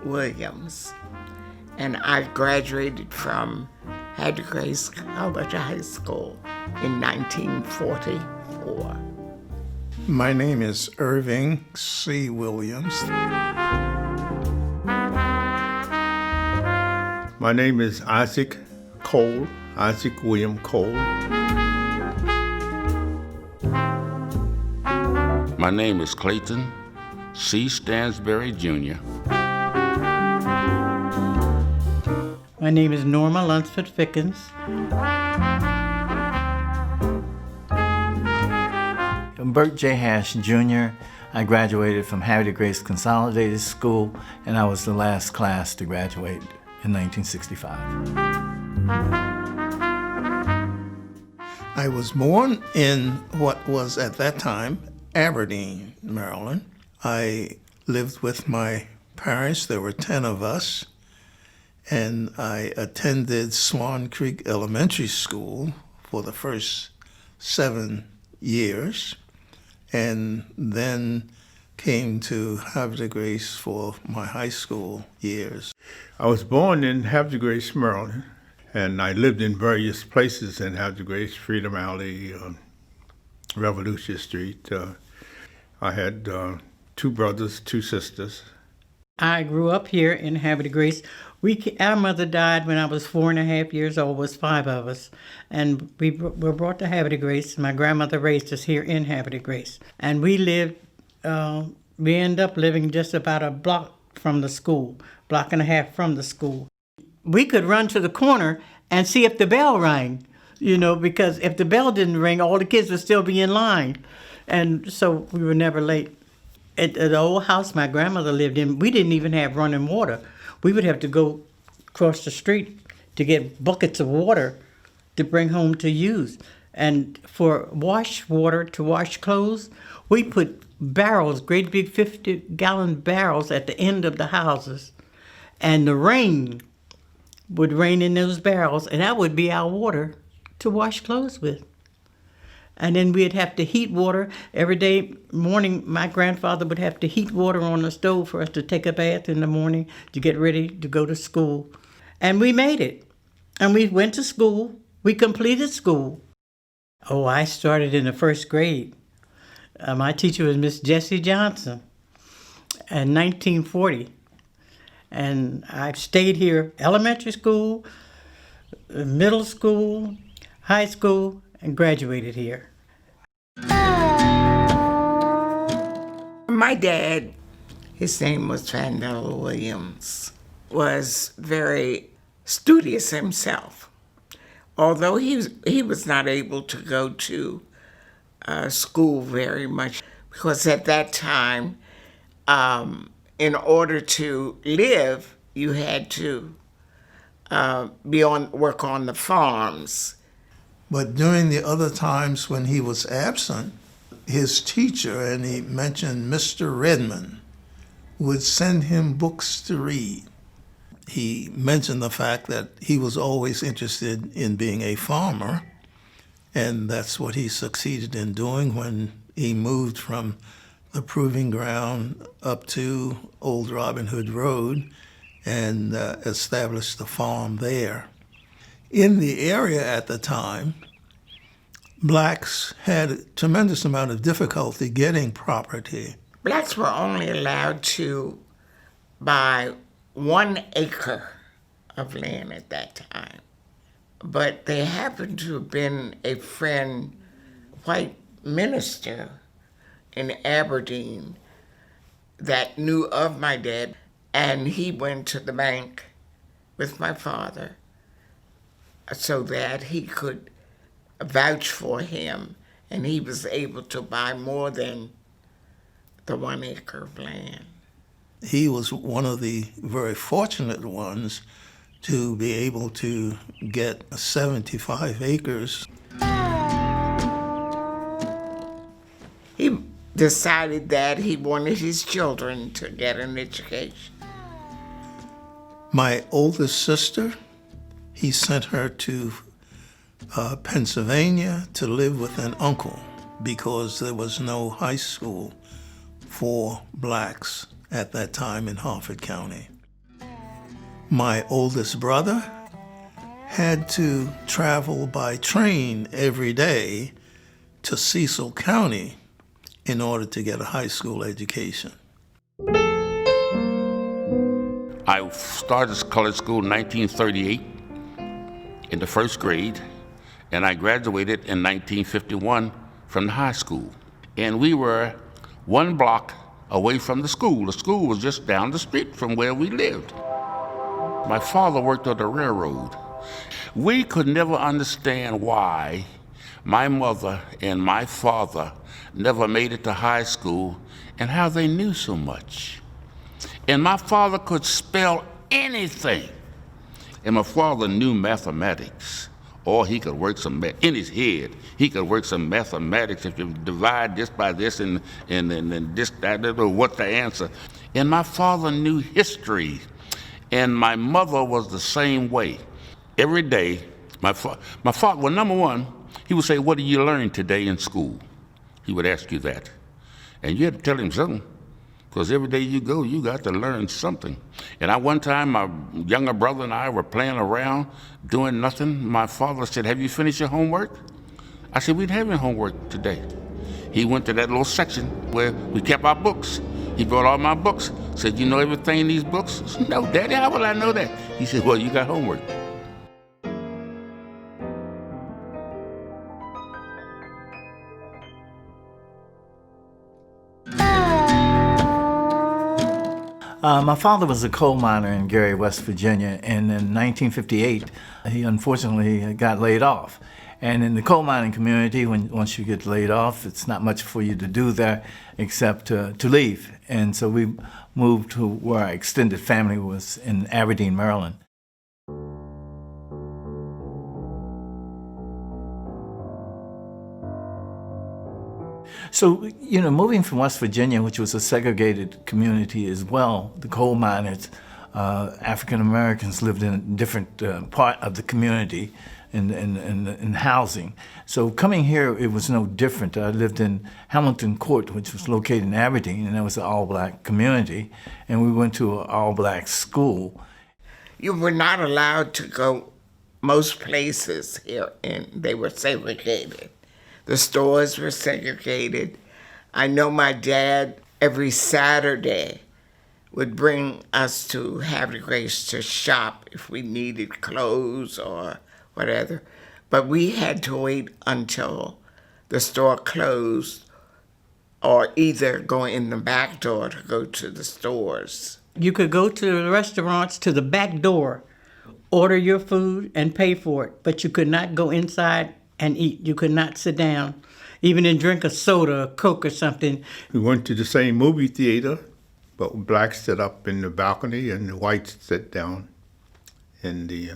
Williams, and I graduated from Havre College High School in 1944. My name is Irving C. Williams. My name is Isaac Cole, Isaac William Cole. My name is Clayton C. Stansberry, Jr. My name is Norma Lunsford Fickens. I'm Bert J. Hash, Jr. I graduated from Havre Grace Consolidated School, and I was the last class to graduate in 1965. I was born in what was at that time Aberdeen, Maryland. I lived with my parents. There were 10 of us, and I attended Swan Creek Elementary School for the first 7 years, and then came to Havre Grace for my high school years. I was born in Havre Grace, Maryland, and I lived in various places in Havre Grace, Freedom Alley, Revolution Street. I had 2 brothers, 2 sisters. I grew up here in Havre Grace. Our mother died when I was 4.5 years old, was 5 of us. And we were brought to Havre Grace. My grandmother raised us here in Havre Grace. And we ended up living just about a block from the school, 1.5 blocks from the school. We could run to the corner and see if the bell rang, because if the bell didn't ring, all the kids would still be in line. And so we were never late. At the old house my grandmother lived in, we didn't even have running water. We would have to go across the street to get buckets of water to bring home to use. And for wash water to wash clothes, we put barrels, great big 50-gallon barrels at the end of the houses. And the rain would rain in those barrels, and that would be our water to wash clothes with. And then we'd have to heat water. Every day morning, my grandfather would have to heat water on the stove for us to take a bath in the morning to get ready to go to school. And we made it. And we went to school. We completed school. Oh, I started in the 1st grade. My teacher was Miss Jessie Johnson in 1940. And I stayed here elementary school, middle school, high school, and graduated here. My dad, his name was Vandella Williams, was very studious himself. Although he was not able to go to school very much, because at that time, in order to live, you had to work on the farms. But during the other times when he was absent, his teacher, and he mentioned Mr. Redmond, would send him books to read. He mentioned the fact that he was always interested in being a farmer, and that's what he succeeded in doing when he moved from the proving ground up to Old Robin Hood Road and established the farm there. In the area at the time, blacks had a tremendous amount of difficulty getting property. Blacks were only allowed to buy 1 acre of land at that time. But there happened to have been a white minister in Aberdeen that knew of my dad, and he went to the bank with my father so that he could vouch for him, and he was able to buy more than the 1 acre of land. He was one of the very fortunate ones to be able to get 75 acres. He decided that he wanted his children to get an education. My oldest sister, he sent her to Pennsylvania to live with an uncle because there was no high school for blacks at that time in Harford County. My oldest brother had to travel by train every day to Cecil County in order to get a high school education. I started college school in 1938 in the first grade, and I graduated in 1951 from the high school. And we were one block away from the school. The school was just down the street from where we lived. My father worked on the railroad. We could never understand why my mother and my father never made it to high school and how they knew so much. And my father could spell anything. And my father knew mathematics. Or he could work some, in his head, he could work some mathematics. If you divide this by this and this, that, what's the answer? And my father knew history. And my mother was the same way. Every day, my father, well, number one, he would say, "What did you learn today in school?" He would ask you that. And you had to tell him something, because every day you go, you got to learn something. And one time, my younger brother and I were playing around, doing nothing. My father said, "Have you finished your homework?" I said, "We didn't have any homework today." He went to that little section where we kept our books. He brought all my books, said, "You know everything in these books?" I said, "No, Daddy, how will I know that?" He said, "Well, you got homework." My father was a coal miner in Gary, West Virginia, and in 1958, he unfortunately got laid off. And in the coal mining community, once you get laid off, it's not much for you to do there except to leave. And so we moved to where our extended family was in Aberdeen, Maryland. So, moving from West Virginia, which was a segregated community as well, the coal miners, African Americans lived in a different part of the community in housing. So coming here, it was no different. I lived in Hamilton Court, which was located in Aberdeen, and that was an all-black community, and we went to an all-black school. You were not allowed to go most places here, and they were segregated. The stores were segregated. I know my dad every Saturday would bring us to Havre Grace to shop if we needed clothes or whatever. But we had to wait until the store closed or either go in the back door to go to the stores. You could go to the restaurants to the back door, order your food and pay for it, but you could not go inside and eat. You could not sit down, even and drink a soda, a Coke or something. We went to the same movie theater, but blacks sit up in the balcony and the whites sit down in the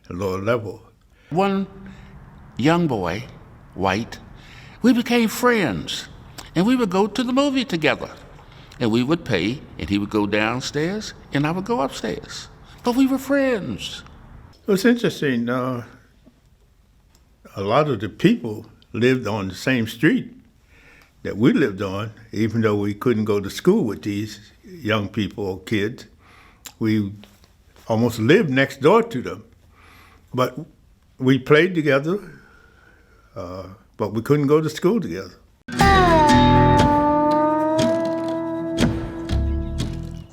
lower level. One young boy, white, we became friends, and we would go to the movie together. And we would pay, and he would go downstairs, and I would go upstairs. But we were friends. It was interesting. A lot of the people lived on the same street that we lived on, even though we couldn't go to school with these young people or kids. We almost lived next door to them. But we played together, but we couldn't go to school together.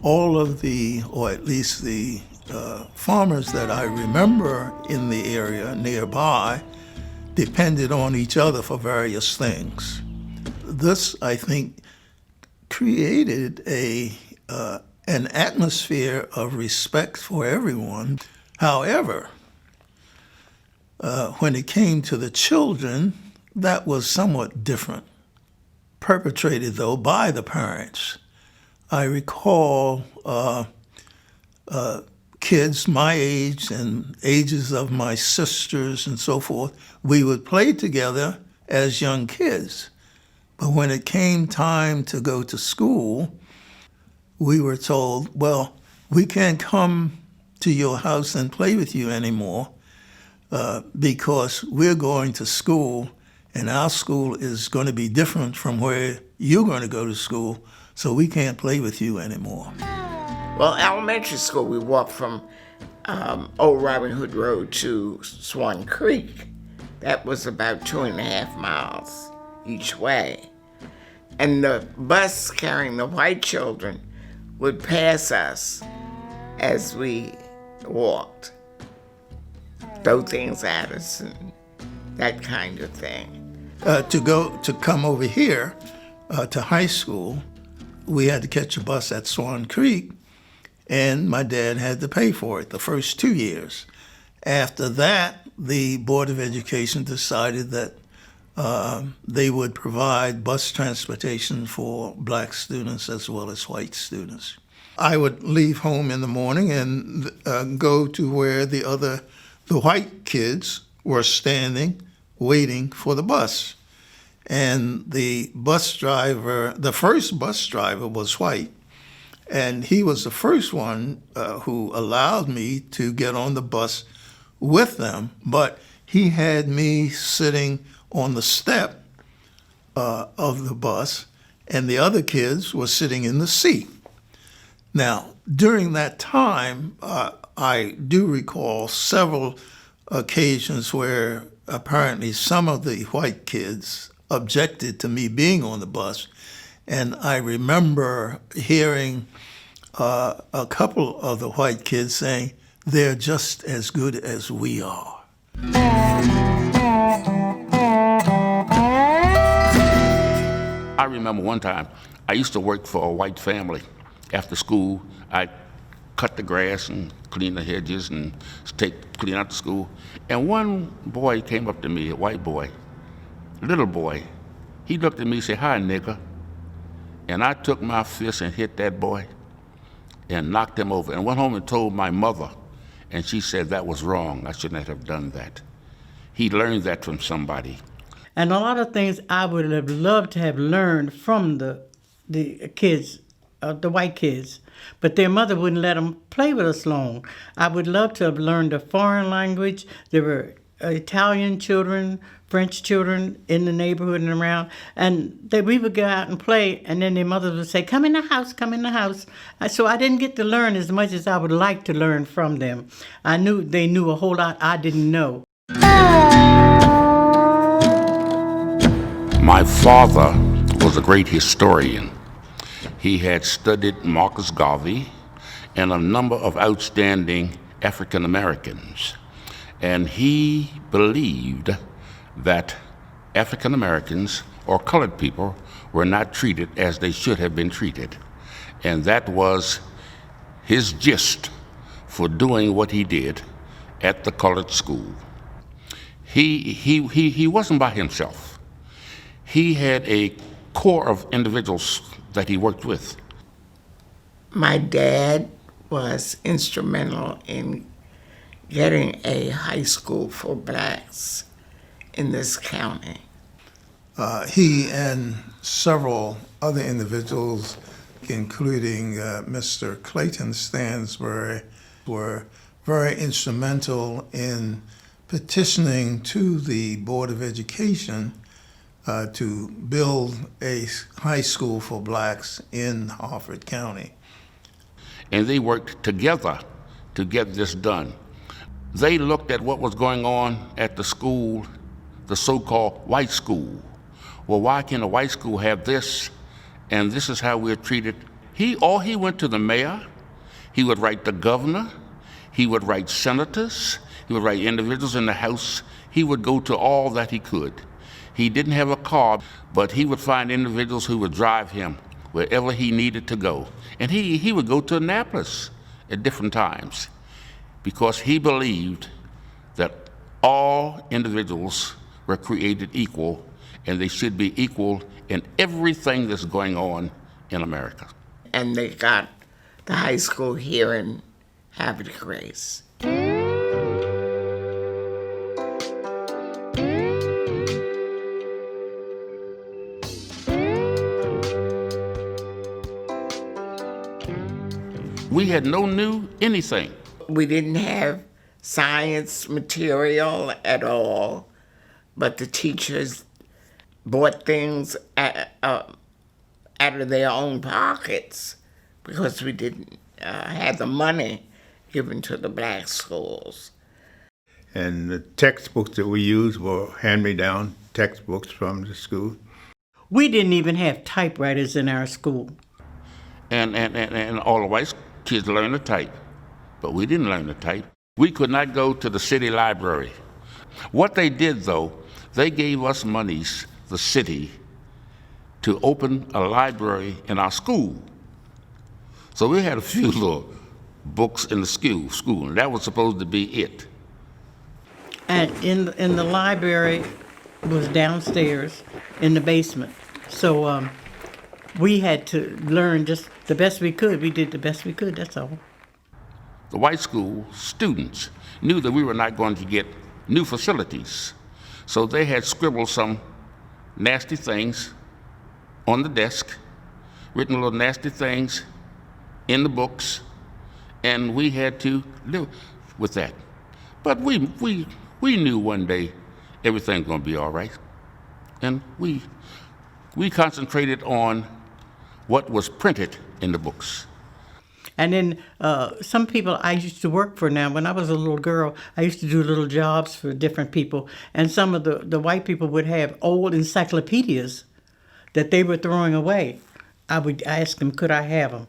All of the, or at least the farmers that I remember in the area nearby depended on each other for various things. This, I think, created an atmosphere of respect for everyone. However, when it came to the children, that was somewhat different, perpetrated, though, by the parents. I recall kids my age and ages of my sisters and so forth, we would play together as young kids. But when it came time to go to school, we were told, well, we can't come to your house and play with you anymore because we're going to school, and our school is going to be different from where you're going to go to school, so we can't play with you anymore. Well, elementary school, we walked from Old Robin Hood Road to Swan Creek. That was about 2.5 miles each way. And the bus carrying the white children would pass us as we walked, throw things at us and that kind of thing. To come over here to high school, we had to catch a bus at Swan Creek, and my dad had to pay for it the first 2 years. After that, the Board of Education decided that they would provide bus transportation for black students as well as white students. I would leave home in the morning and go to where the white kids were standing waiting for the bus. And the first bus driver was white. And he was the first one who allowed me to get on the bus with them, but he had me sitting on the step of the bus, and the other kids were sitting in the seat. Now, during that time, I do recall several occasions where apparently some of the white kids objected to me being on the bus, and I remember hearing a couple of the white kids saying, "They're just as good as we are." I remember one time, I used to work for a white family. After school, I'd cut the grass and clean the hedges and clean out the school. And one boy came up to me, a white boy, little boy. He looked at me and said, "Hi, nigger." And I took my fist and hit that boy and knocked him over and went home and told my mother. And she said that was wrong. I shouldn't have done that. He learned that from somebody. And a lot of things I would have loved to have learned from the kids, the white kids, but their mother wouldn't let them play with us long. I would love to have learned a foreign language. There were Italian children, French children in the neighborhood and around, and we would go out and play, and then their mothers would say, "Come in the house, come in the house." So I didn't get to learn as much as I would like to learn from them. I knew they knew a whole lot I didn't know. My father was a great historian. He had studied Marcus Garvey and a number of outstanding African Americans. And he believed that African Americans or colored people were not treated as they should have been treated. And that was his gist for doing what he did at the colored school. He wasn't by himself. He had a core of individuals that he worked with. My dad was instrumental in getting a high school for blacks in this county. He and several other individuals, including Mr. Clayton Stansbury, were very instrumental in petitioning to the Board of Education to build a high school for blacks in Harford County. And they worked together to get this done. They looked at what was going on at the school, the so-called white school. Well, why can a white school have this, and this is how we're treated? He went to the mayor, he would write the governor, he would write senators, he would write individuals in the House, he would go to all that he could. He didn't have a car, but he would find individuals who would drive him wherever he needed to go. And he would go to Annapolis at different times because he believed that all individuals were created equal and they should be equal in everything that's going on in America. And they got the high school here in Havre Grace. We had no new anything. We didn't have science material at all, but the teachers bought things out of their own pockets because we didn't had the money given to the black schools. And the textbooks that we used were hand-me-down textbooks from the school. We didn't even have typewriters in our school. And all the white kids learned to type, but we didn't learn to type. We could not go to the city library. What they did, though, they gave us monies, the city, to open a library in our school. So we had a few little books in the school, and that was supposed to be it. And in the library was downstairs in the basement. So we had to learn just the best we could. We did the best we could, that's all. The white school students knew that we were not going to get new facilities. So they had scribbled some nasty things on the desk, written little nasty things in the books, and we had to live with that. But we knew one day everything's going to be all right. And we concentrated on what was printed in the books. And then some people I used to work for now, when I was a little girl, I used to do little jobs for different people. And some of the white people would have old encyclopedias that they were throwing away. I would ask them, could I have them?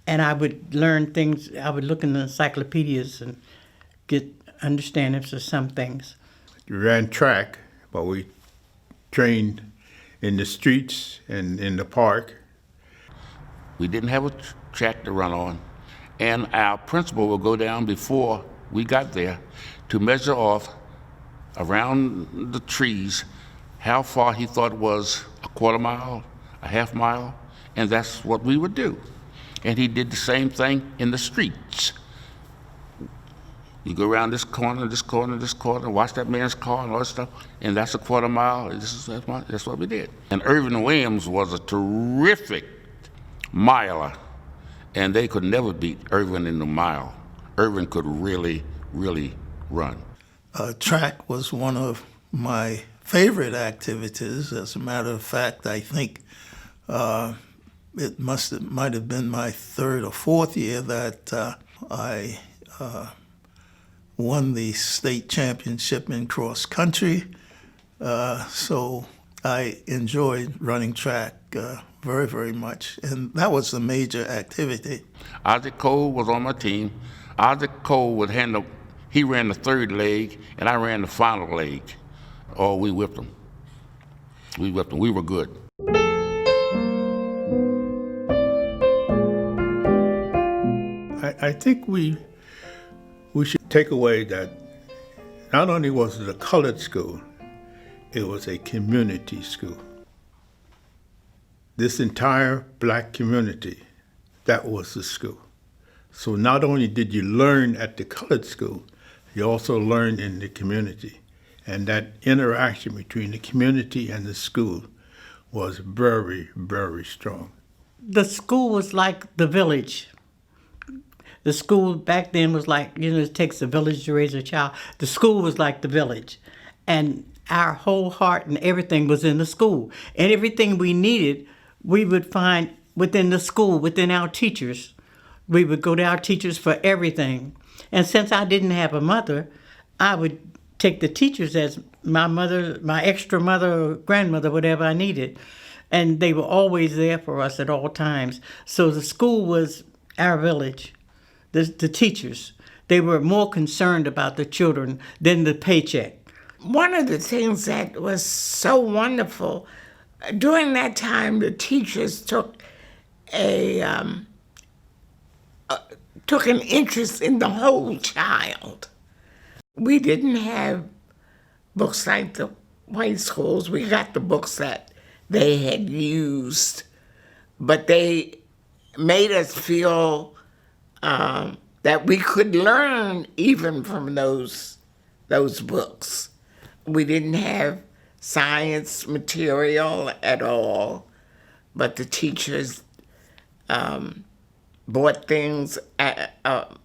And I would learn things. I would look in the encyclopedias and get understandings of some things. We ran track, but we trained in the streets and in the park. We didn't have a track to run on, and our principal would go down before we got there to measure off around the trees how far he thought was a quarter mile, a half mile, and that's what we would do. And he did the same thing in the streets. You go around this corner, this corner, this corner, watch that man's car and all that stuff, and that's a quarter mile. That's what we did. And Irvin Williams was a terrific miler, and they could never beat Irvin in the mile. Irvin could really, really run. Track was one of my favorite activities. As a matter of fact, I think it might have been my third or fourth year that I won the state championship in cross country. So I enjoyed running track very, very much, and that was the major activity. Isaac Cole was on my team. Isaac Cole he ran the third leg, and I ran the final leg. Oh, we whipped him. We whipped him. We were good. I think we should take away that not only was it a colored school, it was a community school. This entire black community, that was the school. So not only did you learn at the colored school, you also learned in the community. And that interaction between the community and the school was very, very strong. The school was like the village. The school back then was like, it takes a village to raise a child. The school was like the village. And our whole heart and everything was in the school. And everything we needed, we would find within the school, within our teachers. We would go to our teachers for everything. And since I didn't have a mother, I would take the teachers as my mother, my extra mother or grandmother, whatever I needed. And they were always there for us at all times. So the school was our village. The teachers, they were more concerned about the children than the paycheck. One of the things that was so wonderful, during that time, the teachers took an interest in the whole child. We didn't have books like the white schools. We got the books that they had used, but they made us feel that we could learn even from those books. We didn't have science material at all, but the teachers bought things out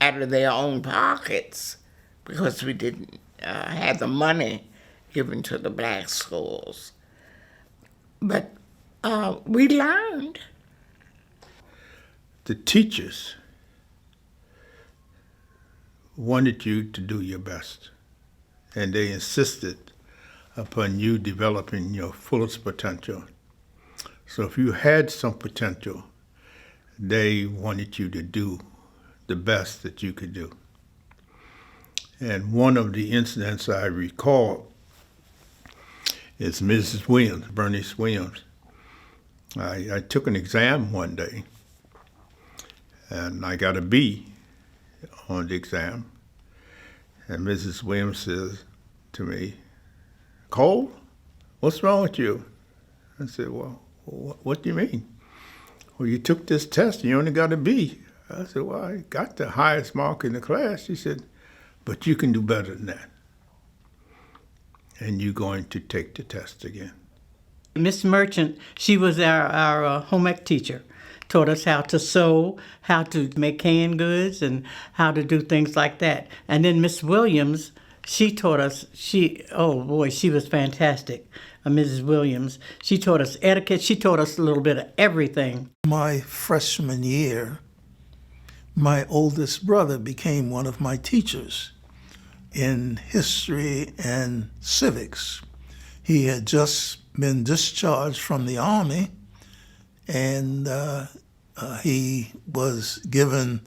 of their own pockets because we didn't have the money given to the black schools. But we learned. the teachers wanted you to do your best, and they insisted upon you developing your fullest potential. So if you had some potential, they wanted you to do the best that you could do. And one of the incidents I recall is Mrs. Williams, Bernice Williams. I took an exam one day, and I got a B on the exam. And Mrs. Williams says to me, "Cole, what's wrong with you?" I said, "Well, what do you mean?" "Well, you took this test and you only got a B." I said, "Well, I got the highest mark in the class." She said, "But you can do better than that. And you're going to take the test again." Miss Merchant, she was our home ec teacher. Taught us how to sew, how to make canned goods, and how to do things like that. And then Miss Williams, she taught us, she was fantastic. Mrs. Williams, she taught us etiquette. She taught us a little bit of everything. My freshman year, my oldest brother became one of my teachers in history and civics. He had just been discharged from the Army, and he was given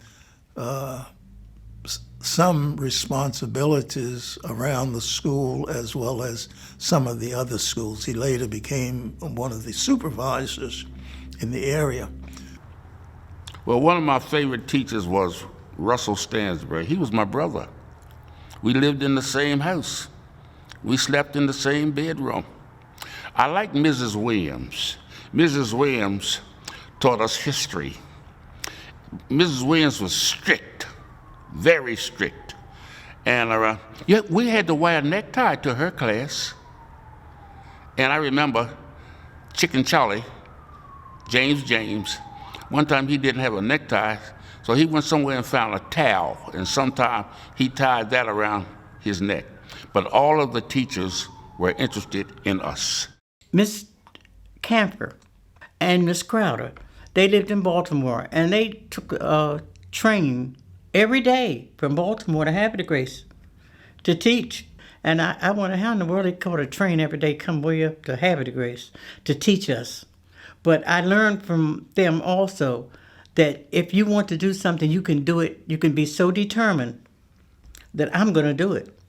some responsibilities around the school as well as some of the other schools. He later became one of the supervisors in the area. Well, one of my favorite teachers was Russell Stansbury. He was my brother. We lived in the same house. We slept in the same bedroom. I liked Mrs. Williams. Mrs. Williams taught us history. Mrs. Williams was strict, very strict. And we had to wear a necktie to her class. And I remember Chicken Charlie, James, one time he didn't have a necktie, so he went somewhere and found a towel, and sometime he tied that around his neck. But all of the teachers were interested in us. Miss Camper and Miss Crowder, they lived in Baltimore, and they took a train every day from Baltimore to Havre Grace to teach. And I wonder how in the world they caught a train every day, come way up to Havre Grace to teach us. But I learned from them also that if you want to do something, you can do it. You can be so determined that I'm going to do it.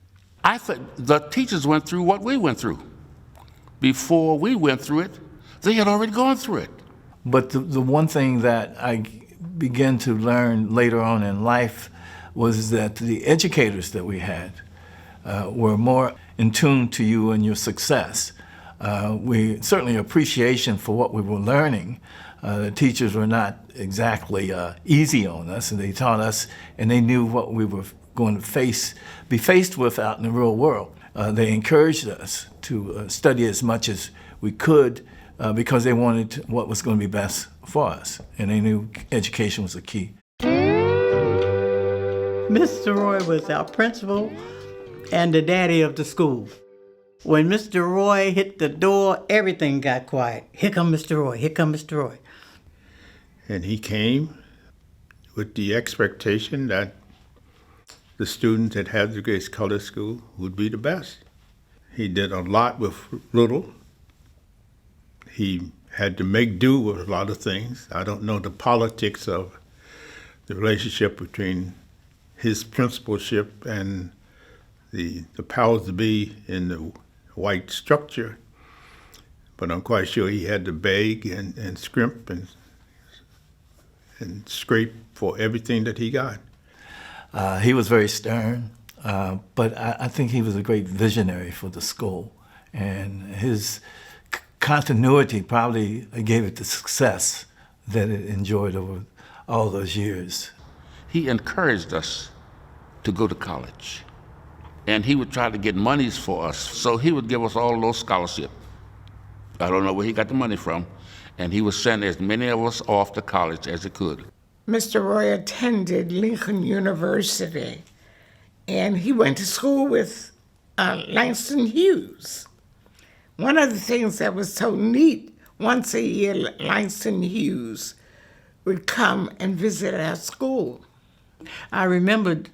I think the teachers went through what we went through. Before we went through it, they had already gone through it. But the one thing that I began to learn later on in life was that the educators that we had were more in tune to you and your success. We certainly appreciation for what we were learning. The teachers were not exactly easy on us, and they taught us, and they knew what we were going to be faced with out in the real world. They encouraged us to study as much as we could because they wanted what was going to be best for us, and they knew education was the key. Mr. Roy was our principal and the daddy of the school. When Mr. Roy hit the door, everything got quiet. Here come Mr. Roy, here come Mr. Roy. And he came with the expectation that the students at Havre Grace Color School would be the best. He did a lot with little. He had to make do with a lot of things. I don't know the politics of the relationship between his principalship and the powers that be in the white structure, but I'm quite sure he had to beg and scrimp and scrape for everything that he got. He was very stern, but I think he was a great visionary for the school, and his continuity probably gave it the success that it enjoyed over all those years. He encouraged us to go to college, and he would try to get monies for us. So he would give us all those scholarships. I don't know where he got the money from, and he would send as many of us off to college as he could. Mr. Roy attended Lincoln University, and he went to school with Langston Hughes. One of the things that was so neat, once a year, Langston Hughes would come and visit our school. I remembered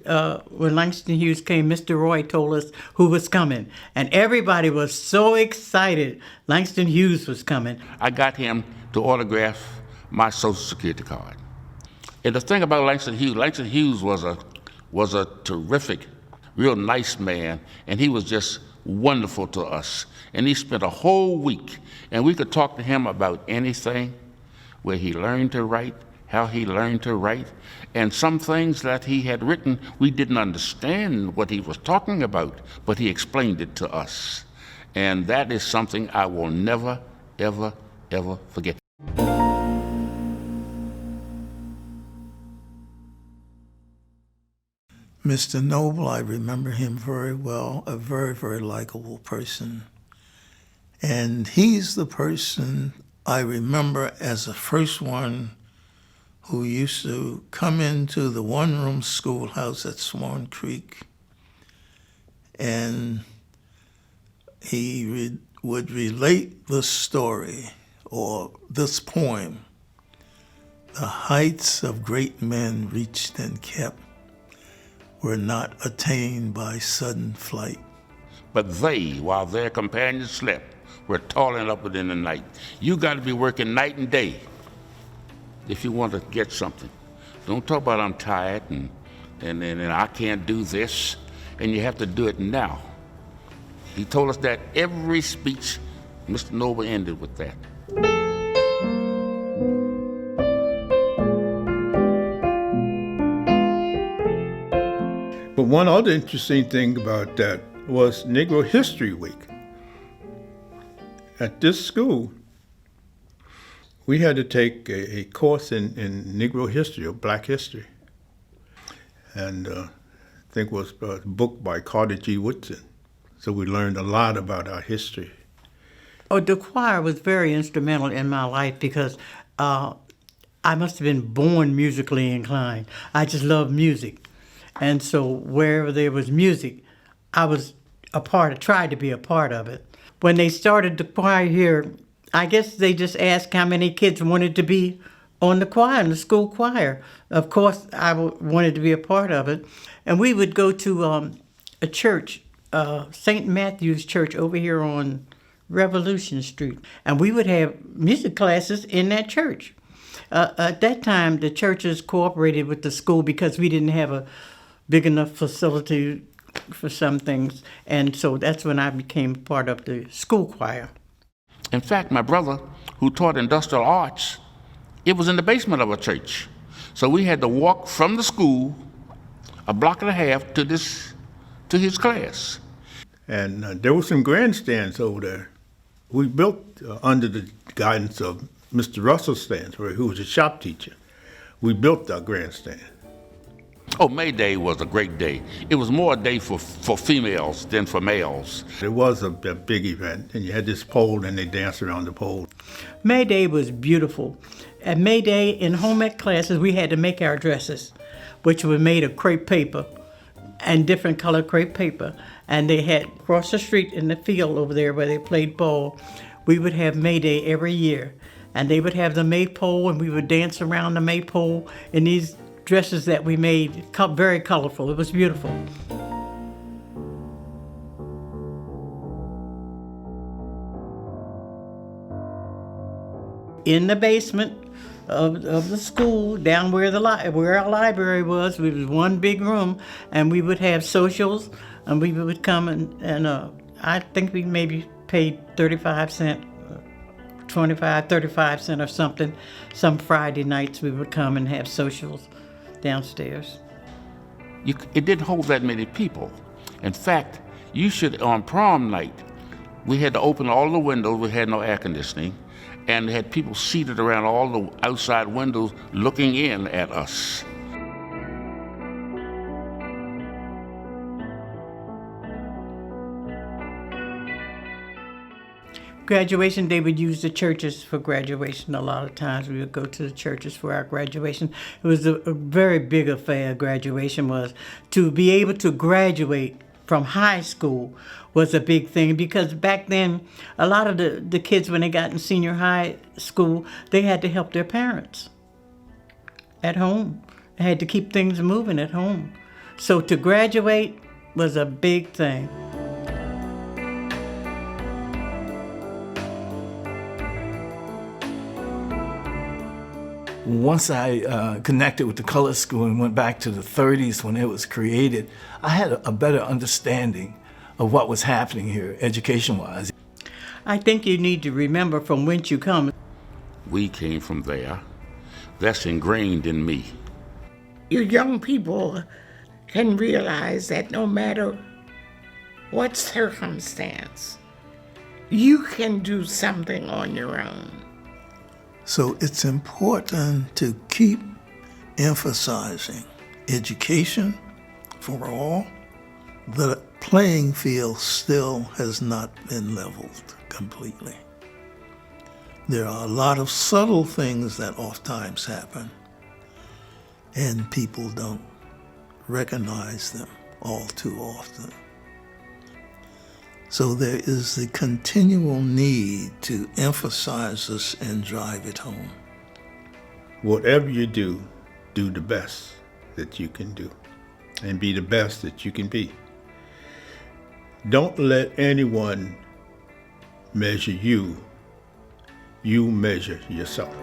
when Langston Hughes came, Mr. Roy told us who was coming, and everybody was so excited. Langston Hughes was coming. I got him to autograph my Social Security card. And the thing about Langston Hughes was a terrific, real nice man, and he was just wonderful to us. And he spent a whole week, and we could talk to him about anything, where he learned to write, how he learned to write, and some things that he had written, we didn't understand what he was talking about, but he explained it to us. And that is something I will never, ever, ever forget. Mr. Noble, I remember him very well, a very, very likable person. And he's the person I remember as the first one who used to come into the one-room schoolhouse at Swan Creek, and he would relate the story or this poem, "The heights of great men reached and kept were not attained by sudden flight. But they, while their companions slept, were toiling upward in the night." You got to be working night and day if you want to get something. Don't talk about I'm tired and I can't do this, and you have to do it now. He told us that every speech. Mr. Noble ended with that. But one other interesting thing about that was Negro History Week. At this school, we had to take a course in Negro history or Black history. And I think it was a book by Carter G. Woodson. So we learned a lot about our history. Oh, the choir was very instrumental in my life because I must have been born musically inclined. I just love music. And so wherever there was music, I was tried to be a part of it. When they started the choir here, I guess they just asked how many kids wanted to be on the choir, in the school choir. Of course, I wanted to be a part of it. And we would go to a church, St. Matthew's Church over here on Revolution Street. And we would have music classes in that church. At that time, the churches cooperated with the school because we didn't have a big enough facility for some things. And so that's when I became part of the school choir. In fact, my brother, who taught industrial arts, it was in the basement of a church. So we had to walk from the school a block and a half to his class. And there were some grandstands over there. We built under the guidance of Mr. Russell Stansbury, who was a shop teacher. We built our grandstand. Oh, May Day was a great day. It was more a day for females than for males. It was a big event, and you had this pole, and they danced around the pole. May Day was beautiful. At May Day, in home ec classes, we had to make our dresses, which were made of crepe paper and different color crepe paper. And they had, across the street in the field over there where they played ball, we would have May Day every year. And they would have the maypole, and we would dance around the maypole in these dresses that we made, very colorful. It was beautiful. In the basement of the school, down where our library was, we was one big room, and we would have socials, and we would come and I think we maybe paid 35 cents, 25, 35 cents or something. Some Friday nights we would come and have socials downstairs. It didn't hold that many people. In fact, on prom night, we had to open all the windows. We had no air conditioning, and had people seated around all the outside windows looking in at us. Graduation, they would use the churches for graduation. A lot of times we would go to the churches for our graduation. It was a very big affair, graduation was. To be able to graduate from high school was a big thing, because back then, a lot of the kids, when they got in senior high school, they had to help their parents. at home. I had to keep things moving at home. So to graduate was a big thing. Once I connected with the color school and went back to the 30s when it was created, I had a better understanding of what was happening here, education-wise. I think you need to remember from whence you come. We came from there. That's ingrained in me. You young people can realize that no matter what circumstance, you can do something on your own. So it's important to keep emphasizing education for all. The playing field still has not been leveled completely. There are a lot of subtle things that oftentimes happen, and people don't recognize them all too often. So there is the continual need to emphasize this and drive it home. Whatever you do, do the best that you can do and be the best that you can be. Don't let anyone measure you. You measure yourself.